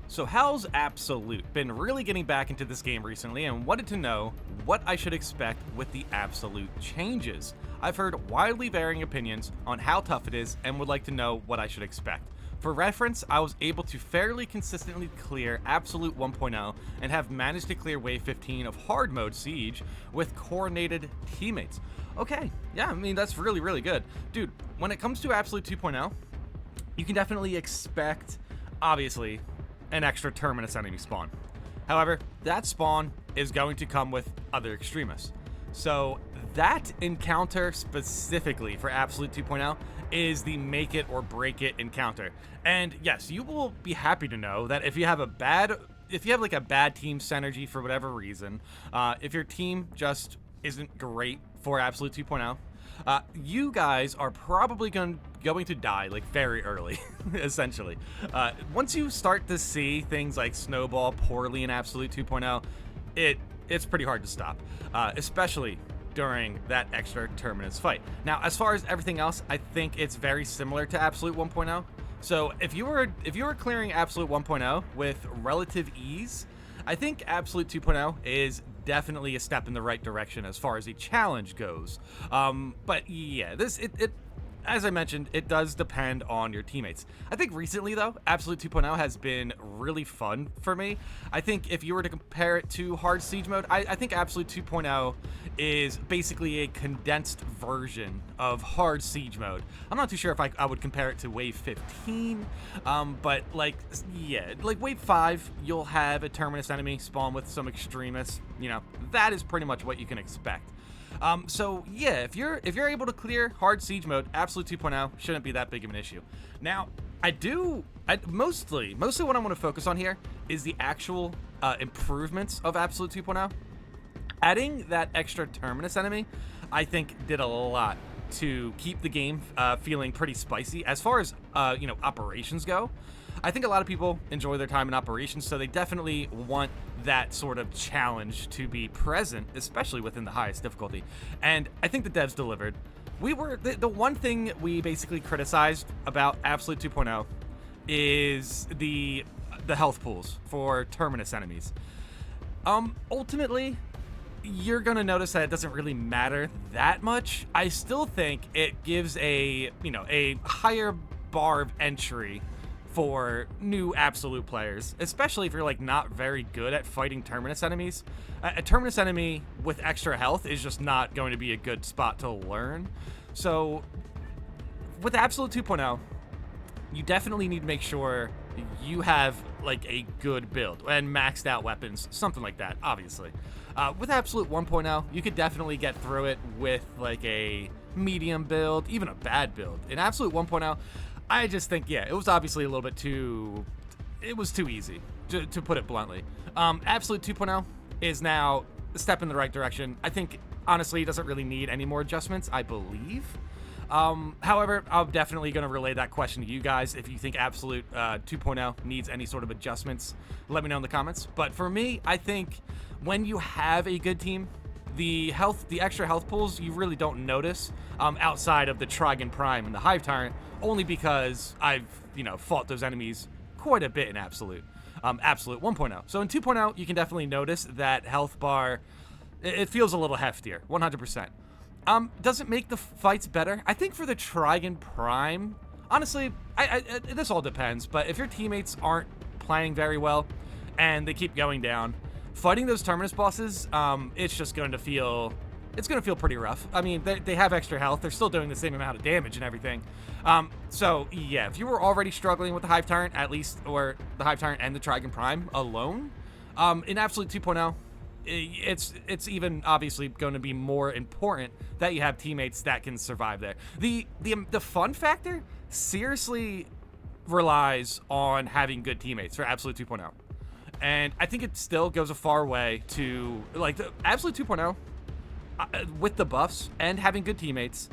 So how's Absolute been really getting back into this game recently and wanted to know what I should expect with the Absolute changes. I've heard widely varying opinions on how tough it is and would like to know what I should expect. For reference, I was able to fairly consistently clear Absolute 1.0 and have managed to clear Wave 15 of Hard Mode Siege with coordinated teammates. Okay, yeah, I mean, that's really, really good. Dude, when it comes to Absolute 2.0, you can definitely expect, obviously, an extra Terminus enemy spawn. However, that spawn is going to come with other extremists. So that encounter specifically for Absolute 2.0 is the make it or break it encounter. And yes, you will be happy to know that if you have like a bad team synergy for whatever reason, if your team just isn't great for Absolute 2.0, you guys are probably going to die like very early, essentially. Once you start to see things like snowball poorly in Absolute 2.0, it's pretty hard to stop, especially during that extra Terminus fight. Now, as far as everything else, I think it's very similar to Absolute 1.0. So if you were clearing Absolute 1.0 with relative ease, I think Absolute 2.0 is definitely a step in the right direction as far as a challenge goes. But yeah, as I mentioned, it does depend on your teammates. I think recently, though, Absolute 2.0 has been really fun for me. I think if you were to compare it to Hard Siege Mode, I think Absolute 2.0 is basically a condensed version of Hard Siege Mode. I'm not too sure if I would compare it to Wave 15, but like, yeah, like Wave 5, you'll have a Terminus enemy spawn with some extremists. You know, that is pretty much what you can expect. So yeah, if you're able to clear Hard Siege Mode, Absolute 2.0 shouldn't be that big of an issue. Now, mostly what I want to focus on here is the actual improvements of Absolute 2.0. Adding that extra Terminus enemy, I think, did a lot to keep the game feeling pretty spicy. As far as operations go, I think a lot of people enjoy their time in operations, so they definitely want that sort of challenge to be present, especially within the highest difficulty. And I think the devs delivered. The one thing we basically criticized about Absolute 2.0 is the health pools for Terminus enemies. Ultimately, you're gonna notice that it doesn't really matter that much. I still think it gives a higher bar of entry for new Absolute players, especially if you're like not very good at fighting Terminus enemies. A Terminus enemy with extra health is just not going to be a good spot to learn. So with Absolute 2.0, you definitely need to make sure you have like a good build and maxed out weapons, something like that, obviously. With Absolute 1.0, you could definitely get through it with like a medium build, even a bad build. In Absolute 1.0, I just think, yeah, it was obviously a little bit too easy, to put it bluntly. Absolute 2.0 is now a step in the right direction. I think, honestly, it doesn't really need any more adjustments, I believe. However, I'm definitely going to relay that question to you guys. If you think Absolute 2.0 needs any sort of adjustments, let me know in the comments. But for me, I think when you have a good team, the extra health pools, you really don't notice outside of the Trigon Prime and the Hive Tyrant, only because I've, fought those enemies quite a bit in Absolute 1.0. So in 2.0, you can definitely notice that health bar, it feels a little heftier, 100%. Does it make the fights better? I think for the Trigon Prime, honestly, this all depends, but if your teammates aren't playing very well and they keep going down, fighting those Terminus bosses, it's going to feel pretty rough. I mean, they have extra health. They're still doing the same amount of damage and everything. So yeah, if you were already struggling with the Hive Tyrant, at least, or the Hive Tyrant and the Trigon Prime alone, in Absolute 2.0, it's even obviously going to be more important that you have teammates that can survive there. The fun factor seriously relies on having good teammates for Absolute 2.0. And I think it still goes a far way to, like, the Absolute 2.0, with the buffs and having good teammates,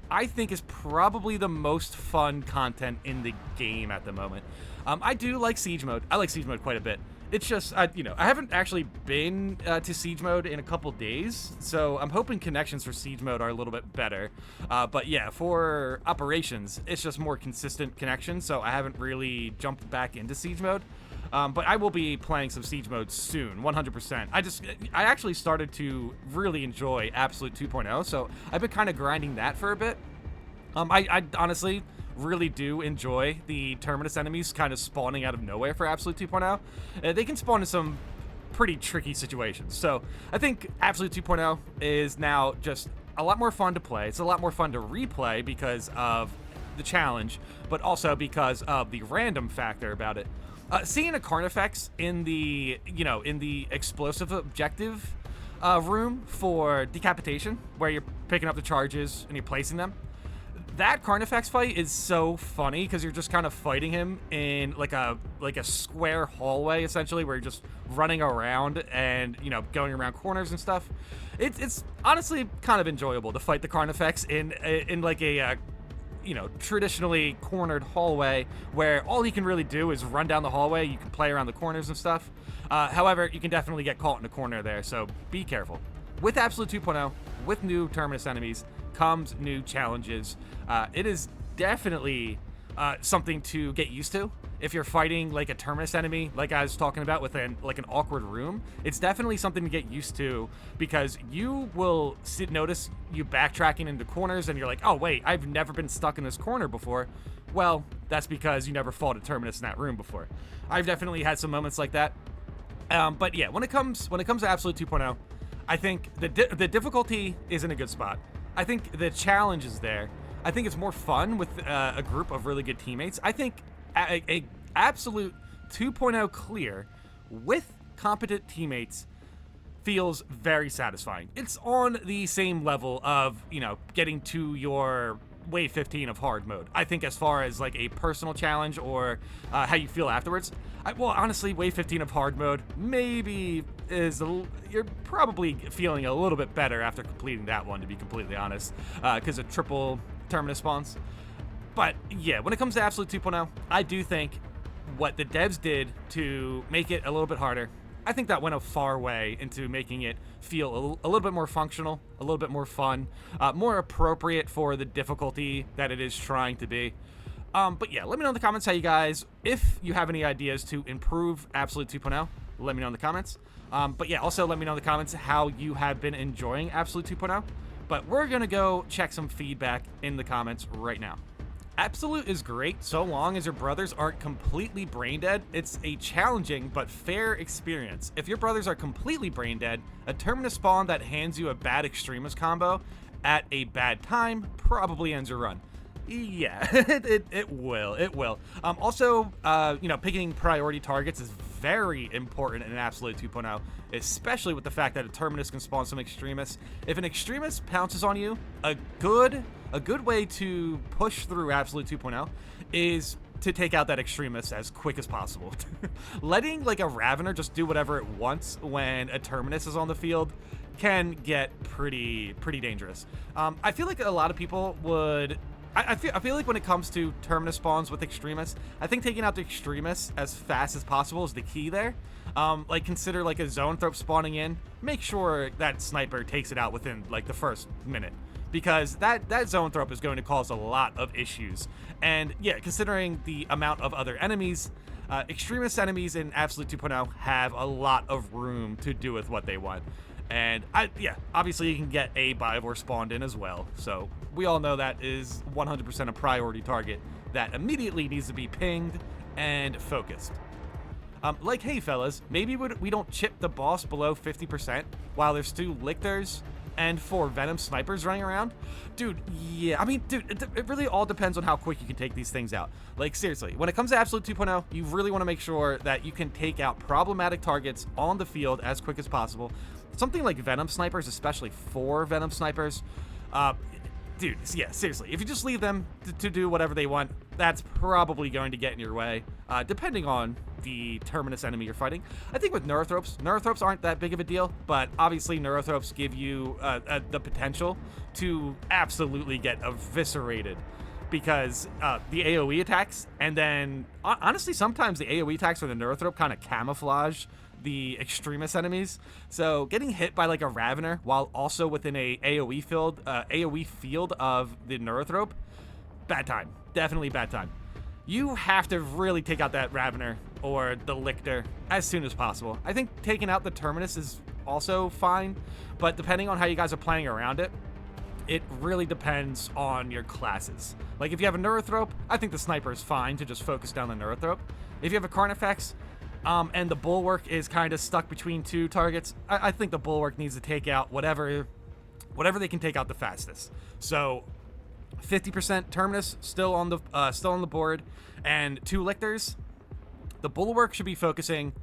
I think is probably the most fun content in the game at the moment. I do like Siege Mode. I like Siege Mode quite a bit. It's just, I haven't actually been to Siege Mode in a couple days, so I'm hoping connections for Siege Mode are a little bit better. But yeah, for Operations, it's just more consistent connections, so I haven't really jumped back into Siege Mode. But I will be playing some Siege mode soon, 100%. I actually started to really enjoy Absolute 2.0, so I've been kind of grinding that for a bit. I honestly really do enjoy the Terminus enemies kind of spawning out of nowhere for Absolute 2.0. They can spawn in some pretty tricky situations. So I think Absolute 2.0 is now just a lot more fun to play. It's a lot more fun to replay because of the challenge, but also because of the random factor about it. Seeing a Carnifex in the, in the explosive objective room for decapitation, where you're picking up the charges and you're placing them, that Carnifex fight is so funny because you're just kind of fighting him in like a square hallway, essentially, where you're just running around and, going around corners and stuff. It's honestly kind of enjoyable to fight the Carnifex in like a traditionally cornered hallway where all he can really do is run down the hallway. You can play around the corners and stuff. However, you can definitely get caught in a corner there, so be careful. With Absolute 2.0, with new Terminus enemies, comes new challenges. It is definitely something to get used to. If you're fighting like a Terminus enemy, like I was talking about with an awkward room, it's definitely something to get used to because you will notice you backtracking into corners and you're like, oh wait, I've never been stuck in this corner before. Well, that's because you never fought a Terminus in that room before. I've definitely had some moments like that. But yeah, when it comes to Absolute 2.0, I think the difficulty is in a good spot. I think the challenge is there. I think it's more fun with a group of really good teammates. I think a Absolute 2.0 clear with competent teammates feels very satisfying. It's on the same level of, getting to your wave 15 of hard mode. I think as far as like a personal challenge or how you feel afterwards, well, honestly, wave 15 of hard mode maybe you're probably feeling a little bit better after completing that one, to be completely honest, because of triple Terminus spawns. But yeah, when it comes to Absolute 2.0, I do think what the devs did to make it a little bit harder, I think that went a far way into making it feel a little bit more functional, a little bit more fun, more appropriate for the difficulty that it is trying to be. But yeah, let me know in the comments how you guys, if you have any ideas to improve Absolute 2.0, let me know in the comments. But yeah, also let me know in the comments how you have been enjoying Absolute 2.0. But we're going to go check some feedback in the comments right now. Absolute is great so long as your brothers aren't completely brain dead. It's a challenging but fair experience. If your brothers are completely brain dead, a Terminus spawn that hands you a bad Extremist combo at a bad time probably ends your run. Yeah, it will. Also, picking priority targets is very important in Absolute 2.0, especially with the fact that a Terminus can spawn some Extremists. If an Extremist pounces on you, a good way to push through Absolute 2.0 is to take out that Extremist as quick as possible. Letting like a Ravener just do whatever it wants when a Terminus is on the field can get pretty dangerous. I feel like a lot of people would... I feel like when it comes to Terminus spawns with Extremists, I think taking out the Extremists as fast as possible is the key there. Like consider like a Zoanthrope spawning in. Make sure that sniper takes it out within like the first minute, because that Zoanthrope is going to cause a lot of issues. And yeah, considering the amount of other enemies, Extremist enemies in Absolute 2.0 have a lot of room to do with what they want. And obviously you can get a Bivor spawned in as well. So we all know that is 100% a priority target that immediately needs to be pinged and focused. Like, hey fellas, maybe we don't chip the boss below 50% while there's 2 Lictors and 4 Venom Snipers running around? Dude, yeah, I mean, dude, it really all depends on how quick you can take these things out. Like, seriously, when it comes to Absolute 2.0, you really want to make sure that you can take out problematic targets on the field as quick as possible. Something like Venom Snipers, especially 4 Venom Snipers, dude, yeah, seriously, if you just leave them to do whatever they want, that's probably going to get in your way, depending on the Terminus enemy you're fighting. I think with Neurothropes aren't that big of a deal, but obviously Neurothropes give you the potential to absolutely get eviscerated, because the AoE attacks, and then honestly sometimes the AoE attacks for the Neurothrope kind of camouflage the Extremist enemies. So getting hit by like a Ravener while also within a AoE field of the Neurothrope, bad time. Definitely bad time. You have to really take out that Ravener or the Lictor as soon as possible. I think taking out the Terminus is also fine, but depending on how you guys are playing around it, it really depends on your classes. Like, if you have a Neurothrope, I think the Sniper is fine to just focus down the Neurothrope. If you have a Carnifex, and the Bulwark is kind of stuck between two targets, I think the Bulwark needs to take out whatever they can take out the fastest. So 50% Terminus still on the board, and 2 Lictors. The Bulwark should be focusing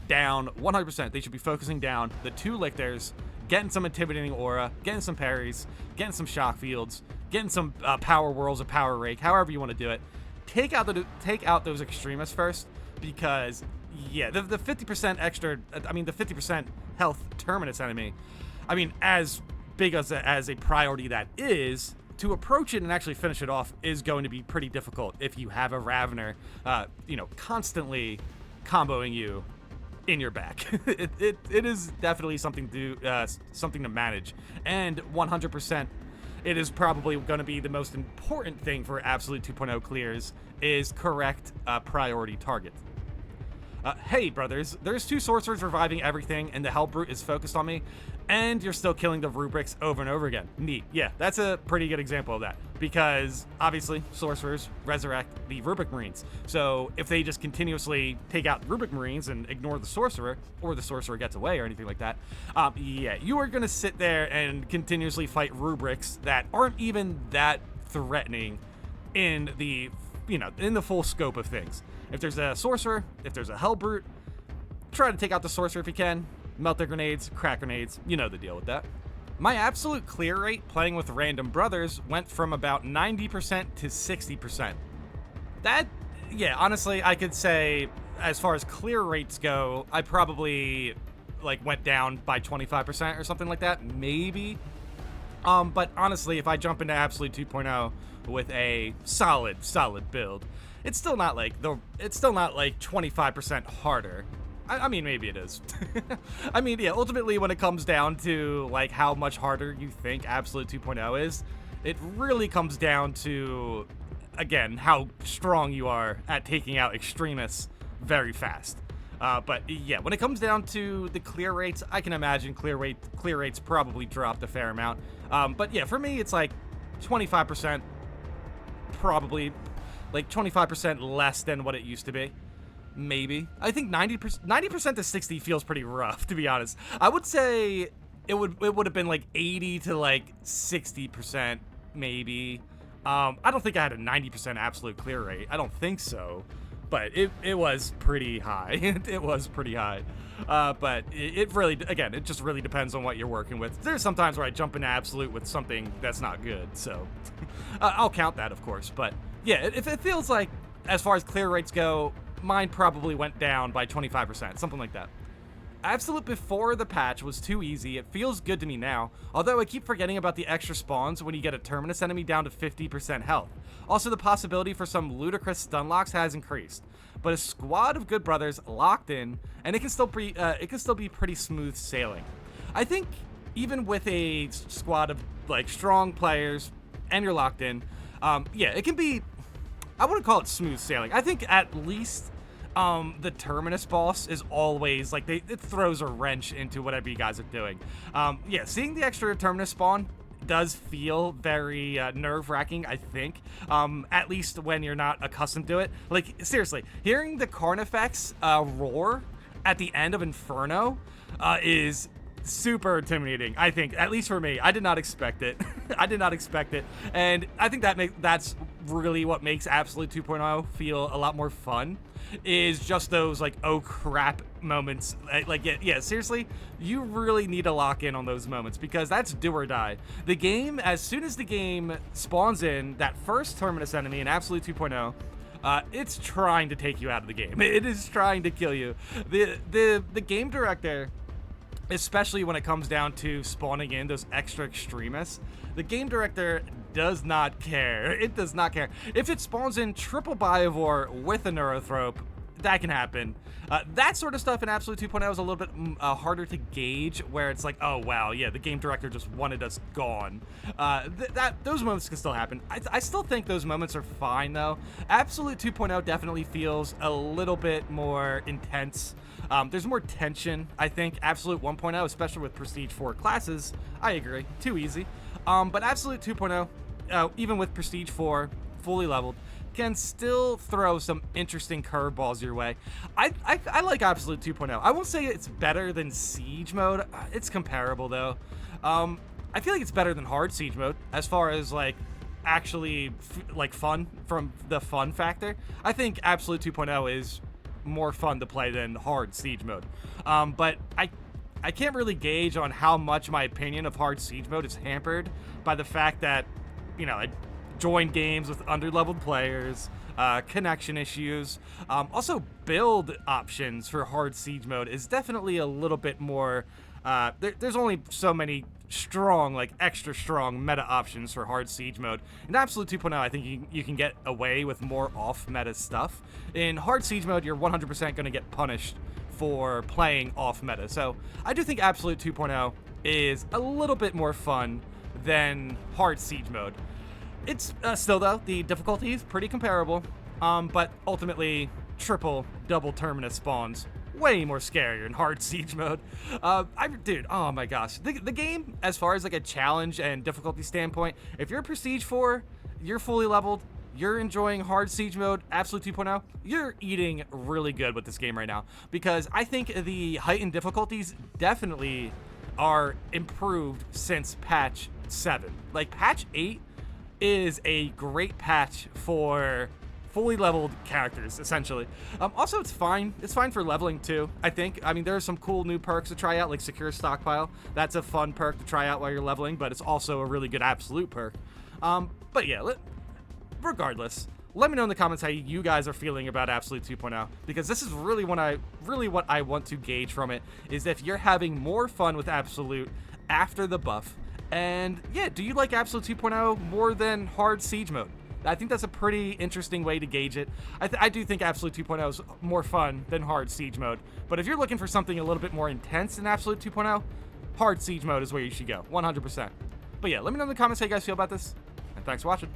down 100%. They should be focusing down the 2 Lictors, getting some intimidating aura, getting some parries, getting some shock fields, getting some power whirls or power rake, however you want to do it. Take out those extremists first, because yeah, the 50% extra, I mean the 50% health Terminus enemy, I mean, as big as a priority that is, to approach it and actually finish it off is going to be pretty difficult if you have a Ravener, constantly comboing you in your back. it is definitely something to manage, and 100%, it is probably going to be the most important thing for Absolute 2.0 clears is correct priority target. Hey, brothers, there's 2 sorcerers reviving everything, and the Hellbrute is focused on me, and you're still killing the rubrics over and over again. Neat. Yeah, that's a pretty good example of that, because obviously sorcerers resurrect the rubric marines. So if they just continuously take out rubric marines and ignore the sorcerer, or the sorcerer gets away or anything like that, yeah, you are going to sit there and continuously fight rubrics that aren't even that threatening in the full scope of things. If there's a sorcerer, if there's a Hellbrute, try to take out the sorcerer if you can. Melt their grenades, crack grenades, you know the deal with that. My absolute clear rate playing with random brothers went from about 90% to 60%. That, yeah, honestly, I could say as far as clear rates go, I probably went down by 25% or something like that, maybe. But honestly, if I jump into Absolute 2.0 with a solid build, it's still not like 25% harder. I mean, maybe it is. I mean, yeah, ultimately when it comes down to how much harder you think Absolute 2.0 is, it really comes down to, again, how strong you are at taking out extremists very fast. But yeah, when it comes down to the clear rates, I can imagine clear rates probably dropped a fair amount. But yeah, for me, it's 25%, probably 25% less than what it used to be. Maybe. I think 90% to 60 feels pretty rough, to be honest. I would say it would have been 80 to 60%, maybe. I don't think I had a 90% absolute clear rate. I don't think so. But it was pretty high. It was pretty high. But it really, again, it just really depends on what you're working with. There's some times where I jump into absolute with something that's not good, so I'll count that, of course. But yeah, if it feels like, as far as clear rates go, mine probably went down by 25%, something like that. Absolute before the patch was too easy. It feels good to me now, although I keep forgetting about the extra spawns when you get a Terminus enemy down to 50% health. Also, the possibility for some ludicrous stun locks has increased, but a squad of good brothers locked in, and it can still be pretty smooth sailing. I think even with a squad of strong players and you're locked in, yeah, it can be, I wouldn't call it smooth sailing. I think at least the Terminus boss is always it throws a wrench into whatever you guys are doing. Yeah, seeing the extra Terminus spawn does feel very nerve-wracking, I think, at least when you're not accustomed to it. Seriously, hearing the Carnifex roar at the end of Inferno is super intimidating, I think, at least for me. I did not expect it. I did not expect it, and I think that's really what makes Absolute 2.0 feel a lot more fun, is just those oh crap moments. Yeah, seriously, you really need to lock in on those moments, because that's do or die. The game, as soon as the game spawns in that first Terminus enemy in Absolute 2.0, it's trying to take you out of the game. It is trying to kill you. The game director, especially when it comes down to spawning in those extra extremists, the game director does not care. It does not care. If it spawns in triple Biovore with a Neurothrope, that can happen. That sort of stuff in Absolute 2.0 is a little bit harder to gauge, where it's like, oh wow, yeah, the game director just wanted us gone. Those moments can still happen. I still think those moments are fine though. Absolute 2.0 definitely feels a little bit more intense. There's more tension, I think. Absolute 1.0, especially with Prestige 4 classes, I agree, too easy. But Absolute 2.0, even with Prestige 4 fully leveled, can still throw some interesting curveballs your way. I like Absolute 2.0. I won't say it's better than Siege mode. It's comparable though. I feel like it's better than Hard Siege mode as far as like actually like fun, from the fun factor. I think Absolute 2.0 is more fun to play than Hard Siege mode. But I can't really gauge on how much my opinion of Hard Siege mode is hampered by the fact that, you know, I join games with underleveled players, connection issues. Also, build options for Hard Siege mode is definitely a little bit more. There's only so many strong, like extra strong meta options for Hard Siege mode. In Absolute 2.0, I think you can get away with more off-meta stuff. In Hard Siege mode, you're 100% going to get punished for playing off-meta. So I do think Absolute 2.0 is a little bit more fun than Hard Siege mode. It's still, though, the difficulty is pretty comparable, but ultimately, double Terminus spawns way more scarier in Hard Siege mode. Dude, oh my gosh. The game, as far as like a challenge and difficulty standpoint, if you're Prestige 4, you're fully leveled, you're enjoying Hard Siege mode, Absolute 2.0, you're eating really good with this game right now, because I think the heightened difficulties definitely are improved since patch 7. Like, patch 8 is a great patch for fully leveled characters, essentially. Also, it's fine for leveling too, I think. I mean, there are some cool new perks to try out, like Secure Stockpile. That's a fun perk to try out while you're leveling, but it's also a really good absolute perk. But yeah, regardless, let me know in the comments how you guys are feeling about Absolute 2.0, because this is really what I want to gauge from it, is if you're having more fun with Absolute after the buff. And yeah, do you like Absolute 2.0 more than Hard Siege mode? I think that's a pretty interesting way to gauge it. I do think Absolute 2.0 is more fun than Hard Siege mode. But if you're looking for something a little bit more intense than Absolute 2.0, Hard Siege mode is where you should go, 100%. But yeah, let me know in the comments how you guys feel about this, and thanks for watching.